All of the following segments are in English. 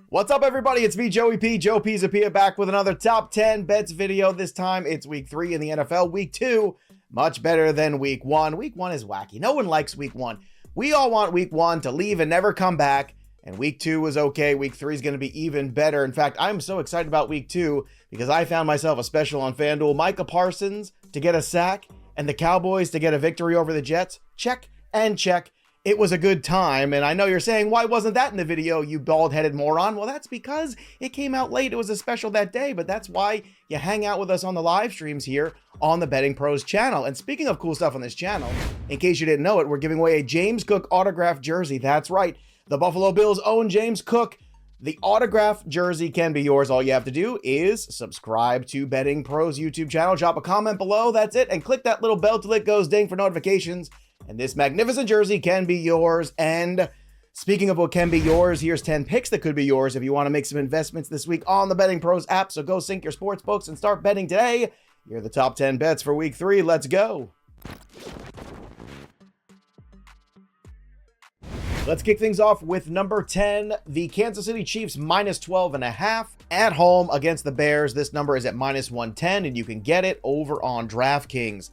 What's up, everybody? It's me, Joe Pisapia, back with another top 10 bets video. This time it's week 3 in the NFL. Week 2, much better than week 1. Week 1 is wacky. No one likes week 1. We all want week 1 to leave and never come back. And week 2 was okay. Week 3 is going to be even better. In fact, I'm so excited about week 2 because I found myself a special on FanDuel. Micah Parsons to get a sack and the Cowboys to get a victory over the Jets. Check and check. It was a good time, and I know you're saying, why wasn't that in the video, you bald-headed moron? Well, that's because it came out late. It was a special that day, but that's why you hang out with us on the live streams here on the Betting Pros channel. And speaking of cool stuff on this channel, in case you didn't know it, we're giving away a James Cook autographed jersey. That's right. The Buffalo Bills' own James Cook. The autographed jersey can be yours. All you have to do is subscribe to Betting Pros YouTube channel, drop a comment below, that's it, and click that little bell till it goes ding for notifications. And this magnificent jersey can be yours. And speaking of what can be yours, here's 10 picks that could be yours if you want to make some investments this week on the Betting Pros app. So go sync your sports books and start betting today. Here are the top 10 bets for week 3. Let's go. Let's kick things off with number 10, the Kansas City Chiefs minus 12.5 at home against the Bears. This number is at minus 110, and you can get it over on DraftKings.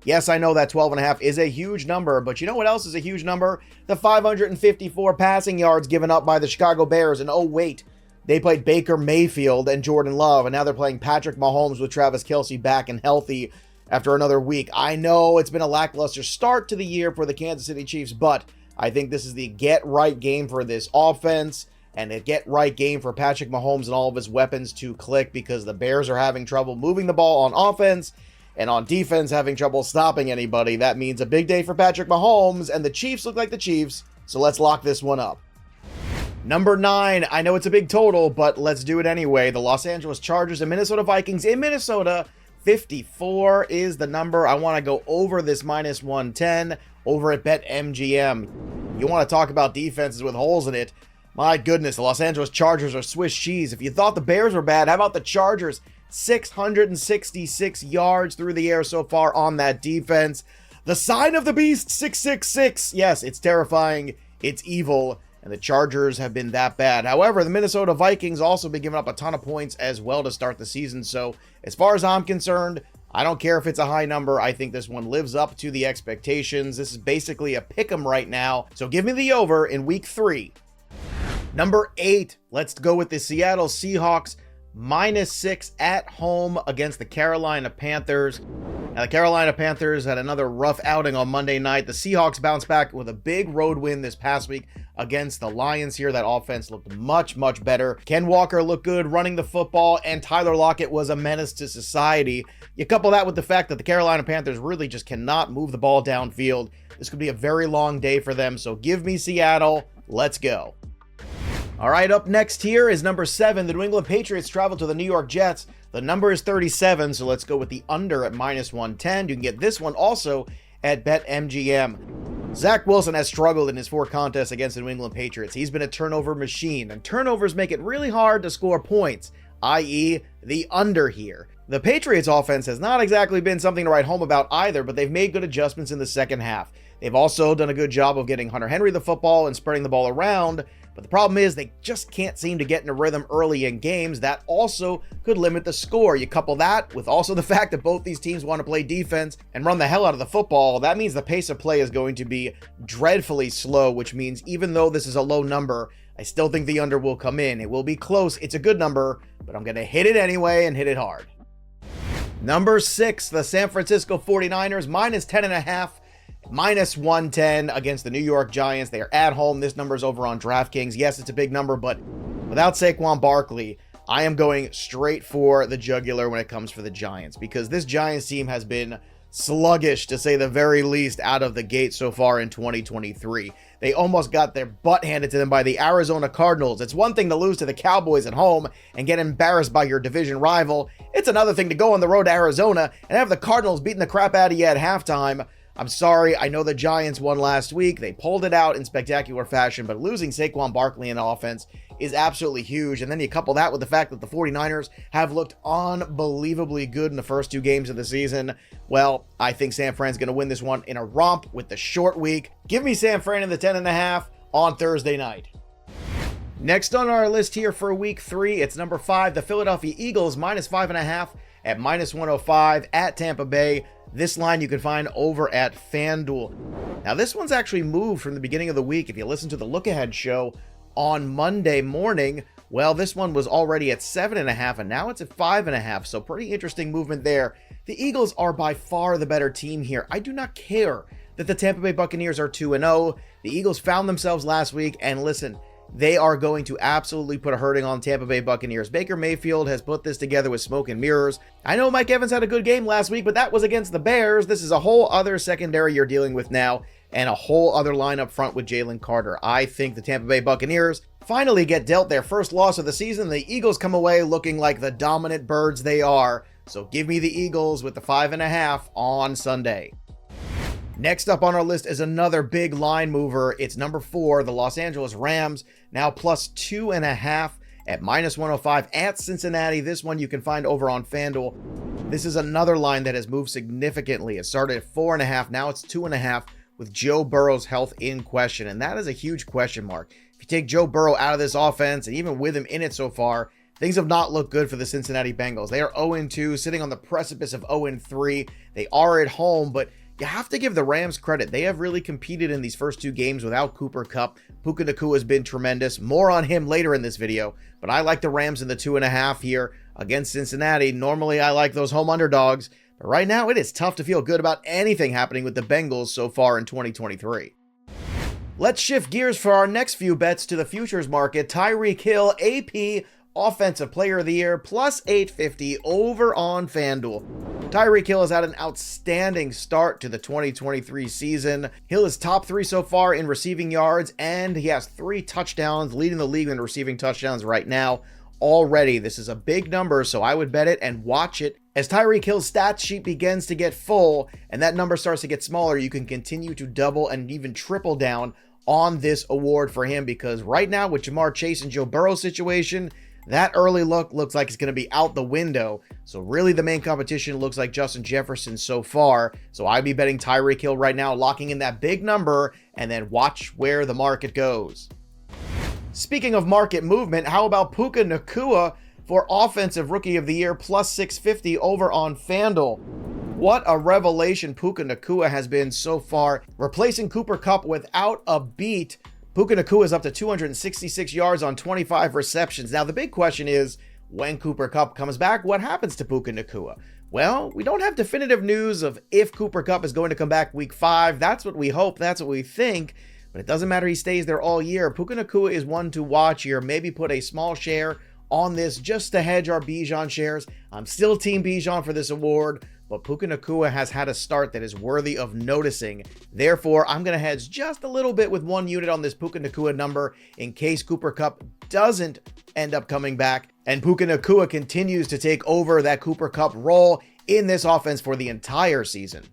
Yes, I know that 12.5 is a huge number, but you know what else is a huge number? The 554 passing yards given up by the Chicago Bears. And oh wait, they played Baker Mayfield and Jordan Love, and now they're playing Patrick Mahomes with Travis Kelce back and healthy after another week. I know it's been a lackluster start to the year for the Kansas City Chiefs, but I think this is the get-right game for this offense and a get-right game for Patrick Mahomes and all of his weapons to click, because the Bears are having trouble moving the ball on offense, and on defense, having trouble stopping anybody. That means a big day for Patrick Mahomes, and the Chiefs look like the Chiefs, so let's lock this one up. Number 9, I know it's a big total, but let's do it anyway. The Los Angeles Chargers and Minnesota Vikings in Minnesota. 54 is the number. I want to go over this minus 110 over at BetMGM. You want to talk about defenses with holes in it. My goodness, the Los Angeles Chargers are Swiss cheese. If you thought the Bears were bad, how about the Chargers? 666 yards through the air so far on that defense. The sign of the beast, 666. Yes, it's terrifying. It's evil. And the Chargers have been that bad. However, the Minnesota Vikings also been giving up a ton of points as well to start the season. So as far as I'm concerned, I don't care if it's a high number. I think this one lives up to the expectations. This is basically a pick 'em right now. So give me the over in week 3. Number 8, let's go with the Seattle Seahawks. Minus 6 at home against the Carolina Panthers. Now, the Carolina Panthers had another rough outing on Monday night. The Seahawks bounced back with a big road win this past week against the Lions here. That offense looked much, much better. Ken Walker looked good running the football, and Tyler Lockett was a menace to society. You couple that with the fact that the Carolina Panthers really just cannot move the ball downfield. This could be a very long day for them, so give me Seattle. Let's go. All right, up next here is number 7. The New England Patriots travel to the New York Jets. The number is 37, so let's go with the under at minus 110. You can get this one also at BetMGM. Zach Wilson has struggled in his 4 contests against the New England Patriots. He's been a turnover machine, and turnovers make it really hard to score points, i.e. the under here. The Patriots offense has not exactly been something to write home about either, but they've made good adjustments in the second half. They've also done a good job of getting Hunter Henry the football and spreading the ball around. But the problem is they just can't seem to get in a rhythm early in games. That also could limit the score. You couple that with also the fact that both these teams want to play defense and run the hell out of the football. That means the pace of play is going to be dreadfully slow, which means even though this is a low number, I still think the under will come in. It will be close. It's a good number, but I'm going to hit it anyway and hit it hard. Number 6, the San Francisco 49ers minus 10.5. Minus 110 against the New York Giants. They are at home. This number is over on DraftKings. Yes, it's a big number, but without Saquon Barkley, I am going straight for the jugular when it comes for the Giants, because this Giants team has been sluggish, to say the very least, out of the gate so far in 2023. They almost got their butt handed to them by the Arizona Cardinals. It's one thing to lose to the Cowboys at home and get embarrassed by your division rival. It's another thing to go on the road to Arizona and have the Cardinals beating the crap out of you at halftime. I'm sorry, I know the Giants won last week. They pulled it out in spectacular fashion, but losing Saquon Barkley in offense is absolutely huge. And then you couple that with the fact that the 49ers have looked unbelievably good in the first 2 games of the season. Well, I think San Fran's going to win this one in a romp with the short week. Give me San Fran in the 10.5 on Thursday night. Next on our list here for week 3, it's number 5, the Philadelphia Eagles, minus 5.5 at minus 105 at Tampa Bay. This line you can find over at FanDuel. Now, this one's actually moved from the beginning of the week. If you listen to the Look Ahead show on Monday morning, well, this one was already at 7.5, and now it's at 5.5, so pretty interesting movement there. The Eagles are by far the better team here. I do not care that the Tampa Bay Buccaneers are 2-0. The Eagles found themselves last week, and listen, they are going to absolutely put a hurting on Tampa Bay Buccaneers. Baker Mayfield has put this together with smoke and mirrors. I know Mike Evans had a good game last week, but that was against the Bears. This is a whole other secondary you're dealing with now, and a whole other line up front with Jalen Carter. I think the Tampa Bay Buccaneers finally get dealt their first loss of the season. The Eagles come away looking like the dominant birds they are. So give me the Eagles with the 5.5 on Sunday. Next up on our list is another big line mover. It's number 4, the Los Angeles Rams, now plus 2.5 at minus 105 at Cincinnati. This one you can find over on FanDuel. This is another line that has moved significantly. It started at 4.5, now it's 2.5 with Joe Burrow's health in question, and that is a huge question mark. If you take Joe Burrow out of this offense, and even with him in it so far, things have not looked good for the Cincinnati Bengals. They are 0-2, sitting on the precipice of 0-3. They are at home, but you have to give the Rams credit. They have really competed in these first 2 games without Cooper Kupp. Puka Ngata has been tremendous. More on him later in this video, but I like the Rams in the 2.5 here against Cincinnati. Normally, I like those home underdogs, but right now it is tough to feel good about anything happening with the Bengals so far in 2023. Let's shift gears for our next few bets to the futures market. Tyreek Hill, AP Offensive Player of the Year, plus 850 over on FanDuel. Tyreek Hill has had an outstanding start to the 2023 season. Hill is top 3 so far in receiving yards, and he has 3 touchdowns, leading the league in receiving touchdowns right now. Already, this is a big number, so I would bet it and watch it. As Tyreek Hill's stats sheet begins to get full, and that number starts to get smaller, you can continue to double and even triple down on this award for him, because right now with Jamar Chase and Joe Burrow situation, that early look looks like it's going to be out the window. So really the main competition looks like Justin Jefferson so far. So I'd be betting Tyreek Hill right now, locking in that big number, and then watch where the market goes. Speaking of market movement, how about Puka Ngata for Offensive Rookie of the Year, plus 650 over on FanDuel? What a revelation Puka Ngata has been so far, replacing Cooper Kupp without a beat. Puka Ngata is up to 266 yards on 25 receptions. Now, the big question is, when Cooper Kupp comes back, what happens to Puka Ngata? Well, we don't have definitive news of if Cooper Kupp is going to come back week 5. That's what we hope. That's what we think. But it doesn't matter. He stays there all year. Puka Ngata is one to watch here. Maybe put a small share on this just to hedge our Bijan shares. I'm still Team Bijan for this award, but Puka Ngata has had a start that is worthy of noticing. Therefore, I'm going to hedge just a little bit with 1 unit on this Puka Ngata number in case Cooper Kupp doesn't end up coming back, and Puka Ngata continues to take over that Cooper Kupp role in this offense for the entire season.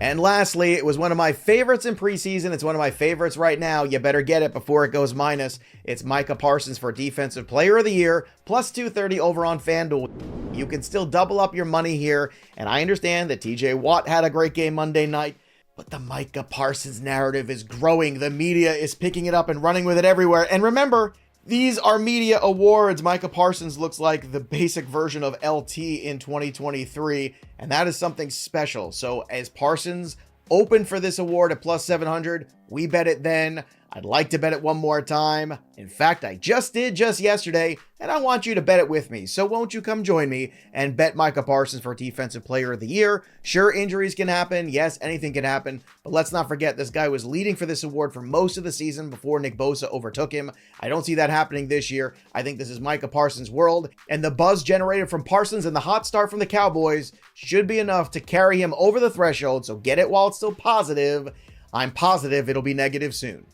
And lastly, it was one of my favorites in preseason. It's one of my favorites right now. You better get it before it goes minus. It's Micah Parsons for Defensive Player of the Year, plus 230 over on FanDuel. You can still double up your money here, and I understand that TJ Watt had a great game Monday night, but the Micah Parsons narrative is growing. The media is picking it up and running with it everywhere. And remember, these are media awards. Micah Parsons looks like the basic version of LT in 2023, and that is something special. So as Parsons open for this award at plus 700, we bet it then. I'd like to bet it one more time. In fact, I just did just yesterday, and I want you to bet it with me. So won't you come join me and bet Micah Parsons for Defensive Player of the Year? Sure, injuries can happen. Yes, anything can happen. But let's not forget, this guy was leading for this award for most of the season before Nick Bosa overtook him. I don't see that happening this year. I think this is Micah Parsons' world, and the buzz generated from Parsons and the hot start from the Cowboys should be enough to carry him over the threshold. So get it while it's still positive. I'm positive it'll be negative soon.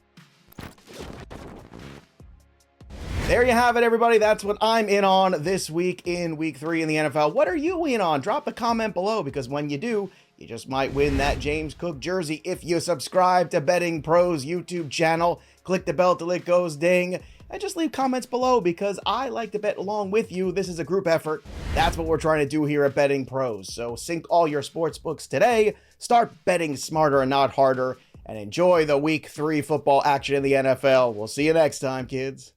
There you have it, everybody. That's what I'm in on this week in week 3 in the NFL. What are you in on? Drop a comment below, because when you do, you just might win that James Cook jersey if you subscribe to Betting Pros YouTube channel. Click the bell till it goes ding, and just leave comments below, because I like to bet along with you. This is a group effort. That's what we're trying to do here at Betting Pros. So sync all your sports books today. Start betting smarter and not harder, and enjoy the week 3 football action in the NFL. We'll see you next time, kids.